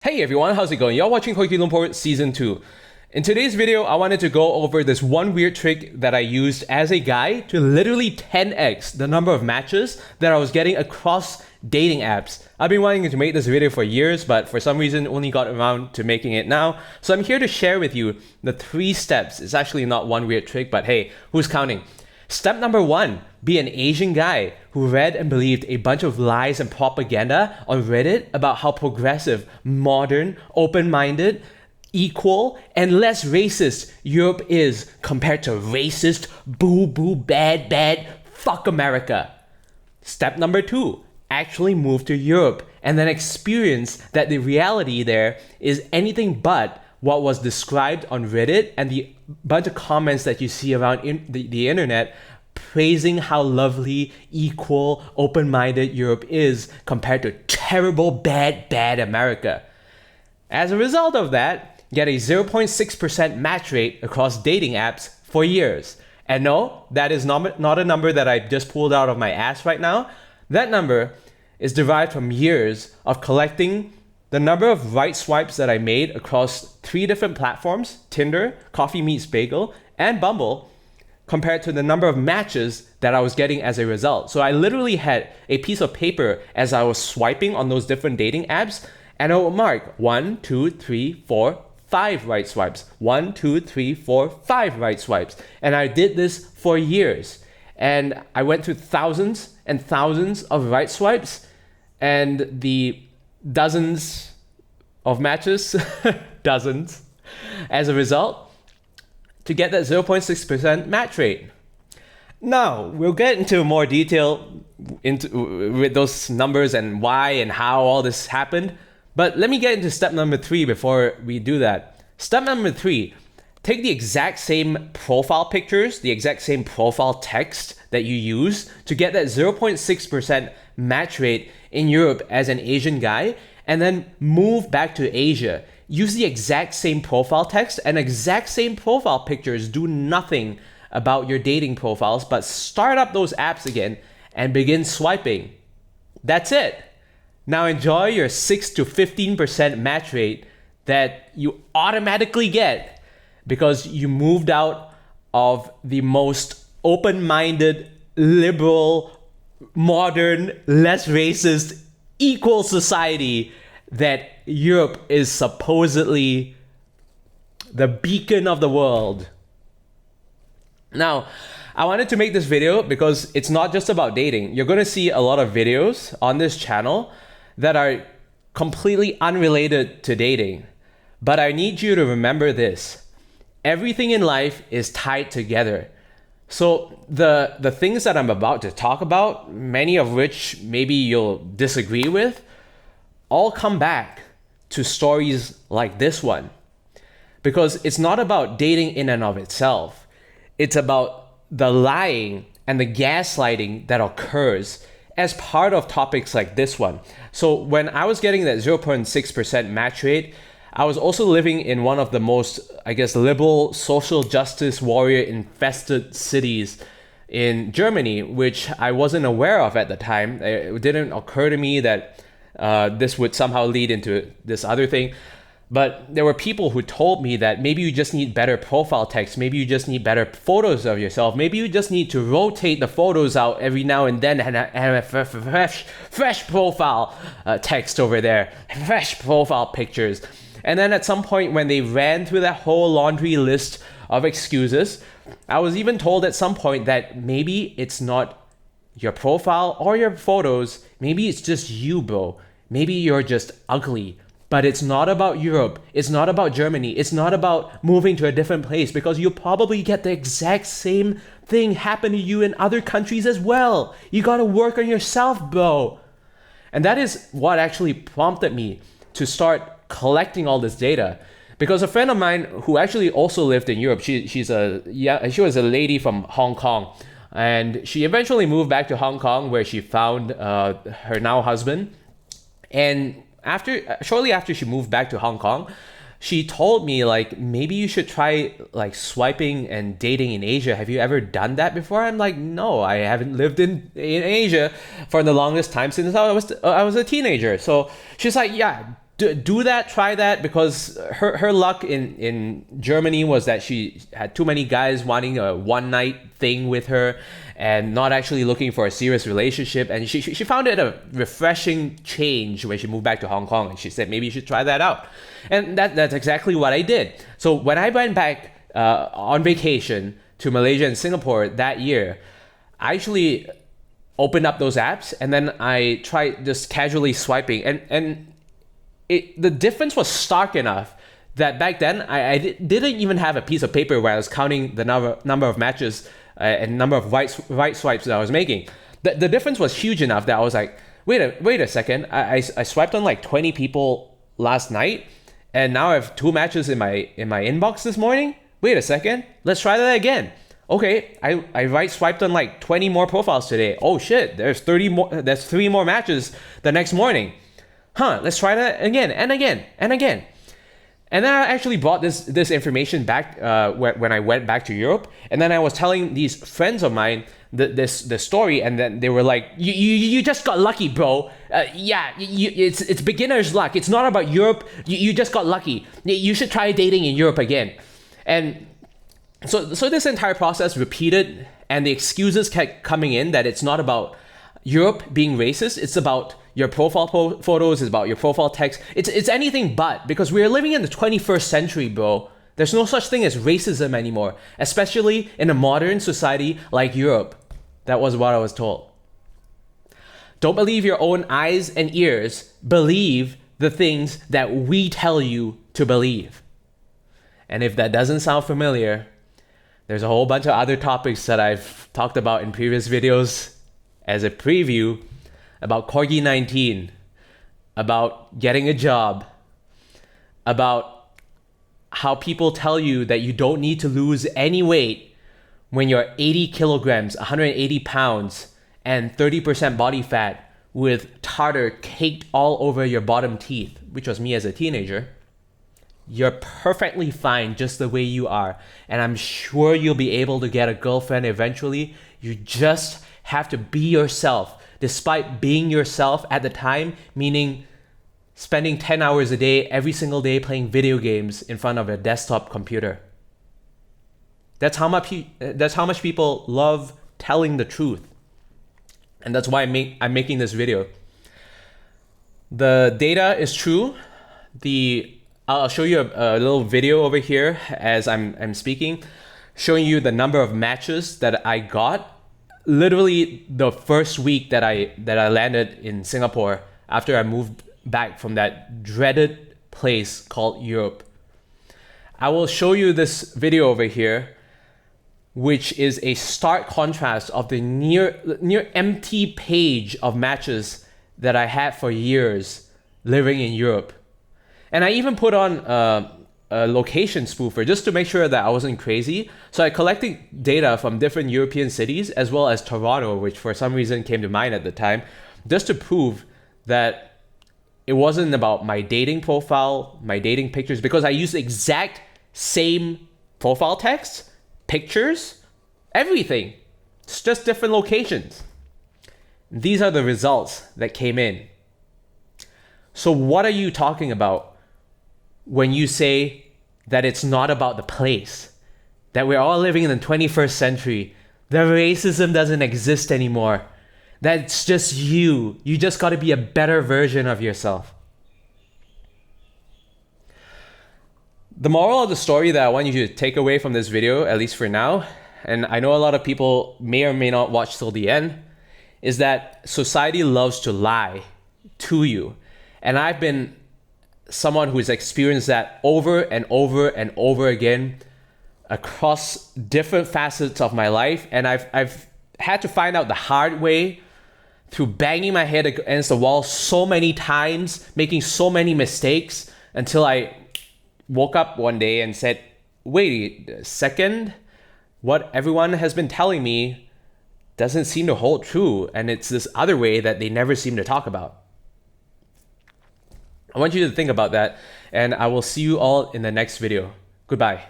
Hey everyone, how's it going? You're watching Koiki Lumpur Season 2. In today's video, I wanted to go over this one weird trick that I used as a guy to literally 10x the number of matches that I was getting across dating apps. I've been wanting to make this video for years, but for some reason only got around to making it now. So I'm here to share with you the 3 steps. It's actually not one weird trick, but hey, who's counting? Step number 1, be an Asian guy who read and believed a bunch of lies and propaganda on Reddit about how progressive, modern, open-minded, equal, and less racist Europe is compared to racist, boo-boo, bad, fuck America. Step number 2, actually move to Europe and then experience that the reality there is anything but what was described on Reddit and the bunch of comments that you see around the internet praising how lovely, equal, open-minded Europe is compared to terrible, bad America. As a result of that, get a 0.6% match rate across dating apps for years. And no, that is not a number that I just pulled out of my ass right now. That number is derived from years of collecting the number of right swipes that I made across 3 different platforms, Tinder, Coffee Meets Bagel, and Bumble, compared to the number of matches that I was getting as a result. So I literally had a piece of paper as I was swiping on those different dating apps, and I would mark 1, 2, 3, 4, 5 right swipes. 1, 2, 3, 4, 5 right swipes. And I did this for years. And I went through thousands and thousands of right swipes, and the dozens of matches, dozens, as a result, to get that 0.6% match rate. Now, we'll get into more detail with those numbers and why and how all this happened, but let me get into step number 3 before we do that. Step number 3, take the exact same profile pictures, the exact same profile text that you use to get that 0.6% match rate in Europe as an Asian guy, and then move back to Asia. Use the exact same profile text and exact same profile pictures. Do nothing about your dating profiles, but start up those apps again and begin swiping. That's it. Now enjoy your 6 to 15% match rate that you automatically get because you moved out of the most open-minded, liberal, modern, less racist, equal society that Europe is supposedly the beacon of the world. Now, I wanted to make this video because it's not just about dating. You're going to see a lot of videos on this channel that are completely unrelated to dating. But I need you to remember this. Everything in life is tied together. So the things that I'm about to talk about, many of which maybe you'll disagree with, all come back to stories like this one. Because it's not about dating in and of itself. It's about the lying and the gaslighting that occurs as part of topics like this one. So when I was getting that 0.6% match rate, I was also living in one of the most, liberal social justice warrior infested cities in Germany, which I wasn't aware of at the time. It didn't occur to me that this would somehow lead into this other thing. But there were people who told me that maybe you just need better profile text. Maybe you just need better photos of yourself. Maybe you just need to rotate the photos out every now and then and have a fresh profile text over there. Fresh profile pictures. And then at some point when they ran through that whole laundry list of excuses, I was even told at some point that maybe it's not your profile or your photos. Maybe it's just you, bro. Maybe you're just ugly. But it's not about Europe. It's not about Germany. It's not about moving to a different place because you'll probably get the exact same thing happen to you in other countries as well. You gotta work on yourself, bro. And that is what actually prompted me to start collecting all this data, because a friend of mine who actually also lived in Europe, she was a lady from Hong Kong, and she eventually moved back to Hong Kong where she found her now husband. And shortly after she moved back to Hong Kong, she told me maybe you should try swiping and dating in Asia. Have you ever done that before? I'm like, no, I haven't lived in Asia for the longest time since I was a teenager. So she's like, yeah, do that, try that, because her luck in Germany was that she had too many guys wanting a one night thing with her and not actually looking for a serious relationship. And she found it a refreshing change when she moved back to Hong Kong, and she said maybe you should try that out. And that's exactly what I did. So when I went back on vacation to Malaysia and Singapore that year, I actually opened up those apps and then I tried just casually swiping, and the difference was stark enough that back then I didn't even have a piece of paper where I was counting the number of matches and number of right swipes that I was making. The difference was huge enough that I was like, wait a second, I swiped on like 20 people last night, and now I have 2 matches in my inbox this morning. Wait a second, let's try that again. Okay, I right swiped on like 20 more profiles today. Oh shit, there's 3 more matches the next morning. Let's try that again and again and again. And then I actually brought this information back when I went back to Europe, and then I was telling these friends of mine this story, and then they were like, "You just got lucky, bro. It's beginner's luck. It's not about Europe. You just got lucky. You should try dating in Europe again." And so this entire process repeated, and the excuses kept coming in that it's not about Europe being racist. It's about your profile photos, is about your profile text. It's anything but, because we are living in the 21st century, bro. There's no such thing as racism anymore, especially in a modern society like Europe. That was what I was told. Don't believe your own eyes and ears. Believe the things that we tell you to believe. And if that doesn't sound familiar, there's a whole bunch of other topics that I've talked about in previous videos as a preview, about Corgi 19, about getting a job, about how people tell you that you don't need to lose any weight when you're 80 kilograms, 180 pounds, and 30% body fat with tartar caked all over your bottom teeth, which was me as a teenager. You're perfectly fine just the way you are, and I'm sure you'll be able to get a girlfriend eventually. You just have to be yourself. Despite being yourself at the time, meaning spending 10 hours a day, every single day playing video games in front of a desktop computer. That's how much people love telling the truth. And that's why I'm making this video. The data is true. I'll show you a little video over here as I'm speaking, showing you the number of matches that I got literally the first week that I landed in Singapore after I moved back from that dreaded place called Europe. I will show you this video over here, which is a stark contrast of the near empty page of matches that I had for years living in Europe. And I even put on a location spoofer just to make sure that I wasn't crazy. So I collected data from different European cities as well as Toronto, which for some reason came to mind at the time, just to prove that it wasn't about my dating profile, my dating pictures, because I used the exact same profile text, pictures, everything. It's just different locations. These are the results that came in. So what are you talking about when you say that it's not about the place, that we're all living in the 21st century, that racism doesn't exist anymore, that it's just you just got to be a better version of yourself? The moral of the story that I want you to take away from this video, at least for now, and I know a lot of people may or may not watch till the end, is that society loves to lie to you. And I've been someone who's experienced that over and over and over again across different facets of my life. And I've had to find out the hard way through banging my head against the wall so many times, making so many mistakes, until I woke up one day and said, wait a second, what everyone has been telling me doesn't seem to hold true. And it's this other way that they never seem to talk about. I want you to think about that, and I will see you all in the next video. Goodbye.